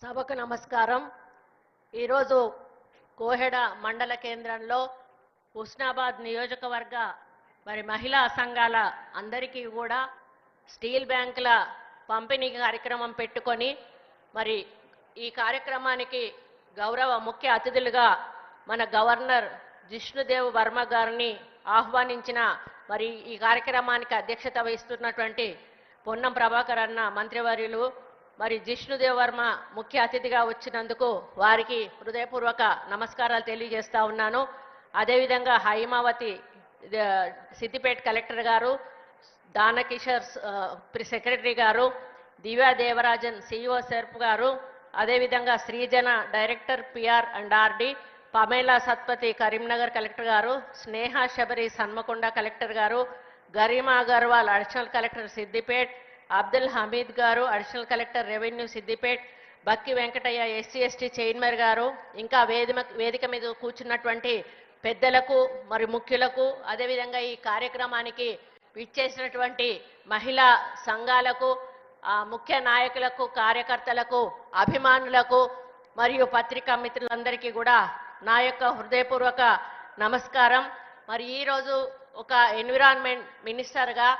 సభకు నమస్కారం. ఈరోజు కోహెడ మండల కేంద్రంలో హుస్నాబాద్ నియోజకవర్గ మహిళా సంఘాల అందరికీ కూడా స్టీల్ బ్యాంకుల పంపిణీ కార్యక్రమం పెట్టుకొని ఈ కార్యక్రమానికి గౌరవ ముఖ్య అతిథులుగా మన గవర్నర్ జిష్ణుదేవ్ వర్మ గారిని ఆహ్వానించిన ఈ కార్యక్రమానికి అధ్యక్షత వహిస్తున్నటువంటి పొన్నం ప్రభాకర్ అన్న మంత్రివర్యులు జిష్ణుదేవ్ వర్మ ముఖ్య అతిథిగా వచ్చినందుకు వారికి హృదయపూర్వక నమస్కారాలు తెలియజేస్తా ఉన్నాను. అదేవిధంగా హైమావతి సిద్దిపేట కలెక్టర్ గారు, దానకిషోర్ సెక్రటరీ గారు, దివ్యా దేవరాజన్ సిఇఓ సెర్ప్ గారు, అదేవిధంగా Srijana director PR and RD, Pamela Satpathy Karimnagar collector గారు, స్నేహ శబరి హన్మకొండ కలెక్టర్ గారు, గరిమా అగర్వాల్ అడిషనల్ కలెక్టర్ సిద్దిపేట్, అబ్దుల్ హమీద్ గారు additional collector revenue Siddipet, Bakki Venkataiah SC ST chairman గారు, ఇంకా వేదిక మీద కూర్చున్నటువంటి పెద్దలకు ముఖ్యులకు, అదేవిధంగా ఈ కార్యక్రమానికి విచ్చేసినటువంటి మహిళా సంఘాలకు, ముఖ్య నాయకులకు, కార్యకర్తలకు, అభిమానులకు మరియు పత్రికా మిత్రులందరికీ కూడా నా యొక్క హృదయపూర్వక నమస్కారం. ఈరోజు ఒక ఎన్విరాన్మెంట్ మినిస్టర్గా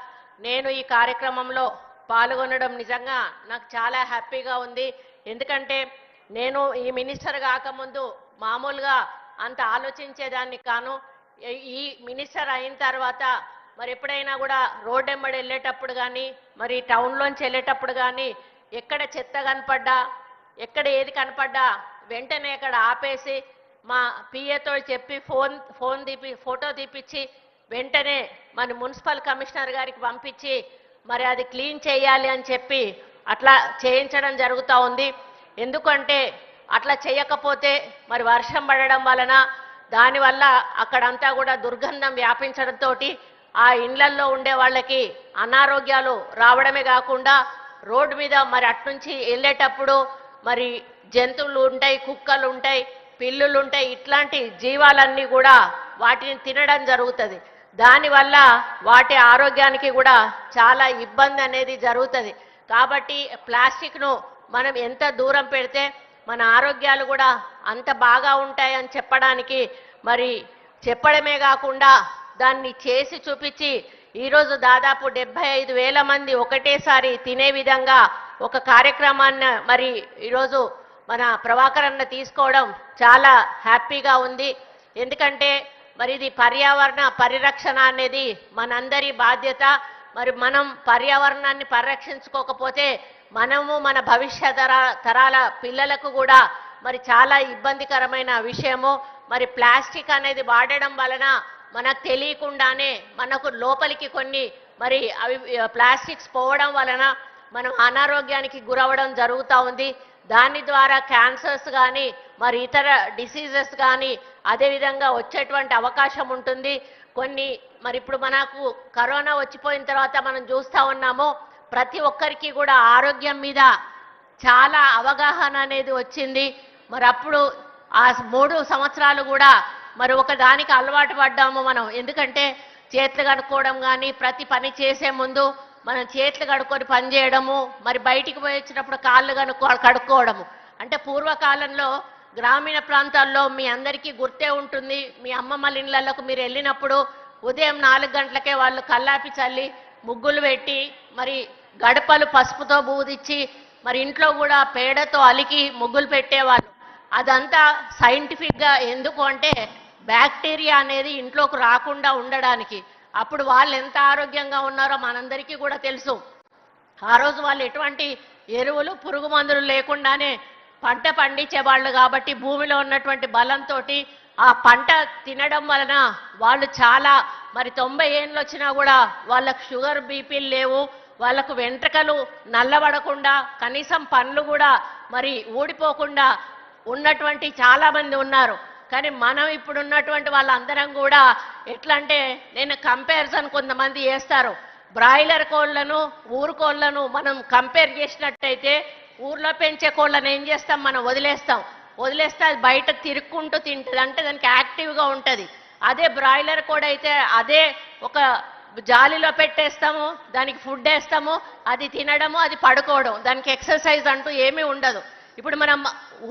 నేను ఈ కార్యక్రమంలో పాల్గొనడం నిజంగా నాకు చాలా హ్యాపీగా ఉంది. ఎందుకంటే నేను ఈ మినిస్టర్ కాకముందు మామూలుగా అంత ఆలోచించేదాన్ని కాను. ఈ మినిస్టర్ అయిన తర్వాత ఎప్పుడైనా కూడా రోడ్ ఎంబడి వెళ్ళేటప్పుడు కానీ టౌన్లోంచి వెళ్ళేటప్పుడు కానీ ఎక్కడ చెత్త కనపడ్డా, ఎక్కడ ఏది కనపడ్డా వెంటనే అక్కడ ఆపేసి మా పిఏతో చెప్పి ఫోటో తీపిచ్చి వెంటనే మున్సిపల్ కమిషనర్ గారికి పంపించి అది క్లీన్ చేయాలి అని చెప్పి అట్లా చేయించడం జరుగుతూ ఉంది. ఎందుకంటే అట్లా చేయకపోతే వర్షం పడడం వలన దానివల్ల అక్కడంతా కూడా దుర్గంధం వ్యాపించడంతో ఆ ఇండ్లల్లో ఉండే వాళ్ళకి అనారోగ్యాలు రావడమే కాకుండా రోడ్డు మీద అట్నుంచి వెళ్ళేటప్పుడు జంతువులు ఉంటాయి, కుక్కలు ఉంటాయి, పిల్లులు ఉంటాయి, ఇట్లాంటి జీవాలన్నీ కూడా వాటిని తినడం జరుగుతుంది. దానివల్ల వాటి ఆరోగ్యానికి కూడా చాలా ఇబ్బంది అనేది జరుగుతుంది. కాబట్టి ప్లాస్టిక్ను మనం ఎంత దూరం పెడితే మన ఆరోగ్యాలు కూడా అంత బాగా ఉంటాయని చెప్పడానికి చెప్పడమే కాకుండా దాన్ని చేసి చూపించి ఈరోజు దాదాపు 75,000 మంది ఒకటేసారి తినే విధంగా ఒక కార్యక్రమాన్ని ఈరోజు మన ప్రభాకర్ అన్న తీసుకోవడం చాలా హ్యాపీగా ఉంది. ఎందుకంటే ఇది పర్యావరణ పరిరక్షణ అనేది మనందరి బాధ్యత. మనం పర్యావరణాన్ని పరిరక్షించుకోకపోతే మనము మన భవిష్య తరాల పిల్లలకు కూడా చాలా ఇబ్బందికరమైన విషయము. ప్లాస్టిక్ అనేది వాడడం వలన మనకు తెలియకుండానే మనకు లోపలికి కొన్ని అవి ప్లాస్టిక్స్ పోవడం వలన మనం అనారోగ్యానికి గురవడం జరుగుతూ ఉంది. దాని ద్వారా క్యాన్సర్స్ కానీ ఇతర డిసీజెస్ కానీ అదేవిధంగా వచ్చేటువంటి అవకాశం ఉంటుంది. కొన్ని ఇప్పుడు మనకు కరోనా వచ్చిపోయిన తర్వాత మనం చూస్తూ ఉన్నాము, ప్రతి ఒక్కరికి కూడా ఆరోగ్యం మీద చాలా అవగాహన అనేది వచ్చింది. అప్పుడు ఆ 3 సంవత్సరాలు కూడా ఒక దానికి అలవాటు పడ్డాము మనం. ఎందుకంటే చేతులు కడుక్కోవడం కానీ ప్రతి పని చేసే ముందు మనం చేతులు కడుక్కొని పని చేయడము, బయటికి పోయి వచ్చినప్పుడు కాళ్ళు కడుక్కోవడము. అంటే పూర్వకాలంలో గ్రామీణ ప్రాంతాల్లో మీ అందరికీ గుర్తే ఉంటుంది, మీ అమ్మమ్మల ఇళ్ళకు మీరు వెళ్ళినప్పుడు ఉదయం 4 గంటలకే వాళ్ళు కల్లాపి చల్లి ముగ్గులు పెట్టి గడపలు పసుపుతో బూదిచ్చి ఇంట్లో కూడా పేడతో అలికి ముగ్గులు పెట్టేవాళ్ళు. అదంతా సైంటిఫిక్గా ఎందుకు అంటే బ్యాక్టీరియా అనేది ఇంట్లోకి రాకుండా ఉండడానికి. అప్పుడు వాళ్ళు ఎంత ఆరోగ్యంగా ఉన్నారో మనందరికీ కూడా తెలుసు. ఆ రోజు వాళ్ళు ఎటువంటి ఎరువులు పురుగు మందులు లేకుండానే పంట పండించేవాళ్ళు. కాబట్టి భూమిలో ఉన్నటువంటి బలంతో ఆ పంట తినడం వలన వాళ్ళు చాలా 90 ఏళ్ళు వచ్చినా కూడా వాళ్ళకు షుగర్ బీపీలు లేవు, వాళ్ళకు వెంట్రుకలు నల్లబడకుండా కనీసం పండ్లు కూడా ఊడిపోకుండా ఉన్నటువంటి చాలామంది ఉన్నారు. కానీ మనం ఇప్పుడు ఉన్నటువంటి వాళ్ళందరం కూడా ఎట్లా అంటే నేను కంపారిజన్ కొంతమంది చేస్తారు, బ్రాయిలర్ కోళ్లను ఊరు కోళ్లను మనం కంపేర్ చేసినట్టయితే ఊర్లో పెంచే కోళ్ళను ఏం చేస్తాం, మనం వదిలేస్తే అది బయట తిరుక్కుంటూ తింటుంది, అంటే దానికి యాక్టివ్గా ఉంటుంది. అదే బ్రాయిలర్ కోడ్ అయితే అదే ఒక జాలిలో పెట్టేస్తాము, దానికి ఫుడ్ వేస్తాము, అది తినడము, అది పడుకోవడం, దానికి ఎక్సర్సైజ్ అంటూ ఏమీ ఉండదు. ఇప్పుడు మనం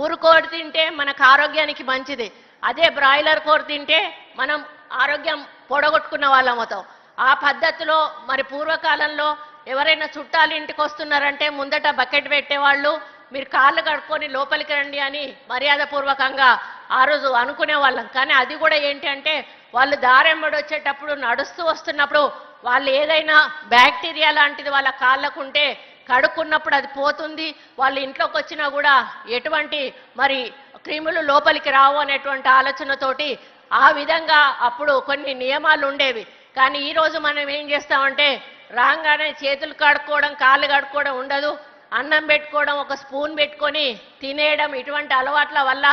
ఊరు కోడి తింటే మనకు ఆరోగ్యానికి మంచిది. అదే బ్రాయిలర్ కోడి తింటే మనం ఆరోగ్యం పొడగొట్టుకున్న వాళ్ళం అవుతాం. ఆ పద్ధతిలో మరి పూర్వకాలంలో ఎవరైనా చుట్టాలు ఇంటికి వస్తున్నారంటే ముందట బకెట్ పెట్టేవాళ్ళు, మీరు కాళ్ళు కడుక్కొని లోపలికి రండి అని మర్యాదపూర్వకంగా ఆ రోజు అనుకునే వాళ్ళం. కానీ అది కూడా ఏంటి అంటే వాళ్ళు దారెంబడి వచ్చేటప్పుడు నడుస్తూ వస్తున్నప్పుడు వాళ్ళు ఏదైనా బ్యాక్టీరియా లాంటిది వాళ్ళ కాళ్ళకుంటే కడుక్కున్నప్పుడు అది పోతుంది, వాళ్ళు ఇంట్లోకి వచ్చినా కూడా ఎటువంటి మరి క్రిములు లోపలికి రావు అనేటువంటి ఆలోచనతోటి ఆ విధంగా అప్పుడు కొన్ని నియమాలు ఉండేవి. కానీ ఈరోజు మనం ఏం చేస్తామంటే రాగానే చేతులు కడుక్కోవడం కాళ్ళు కడుక్కోవడం ఉండదు, అన్నం పెట్టుకోవడం ఒక స్పూన్ పెట్టుకొని తినేయడం, ఇటువంటి అలవాట్ల వల్ల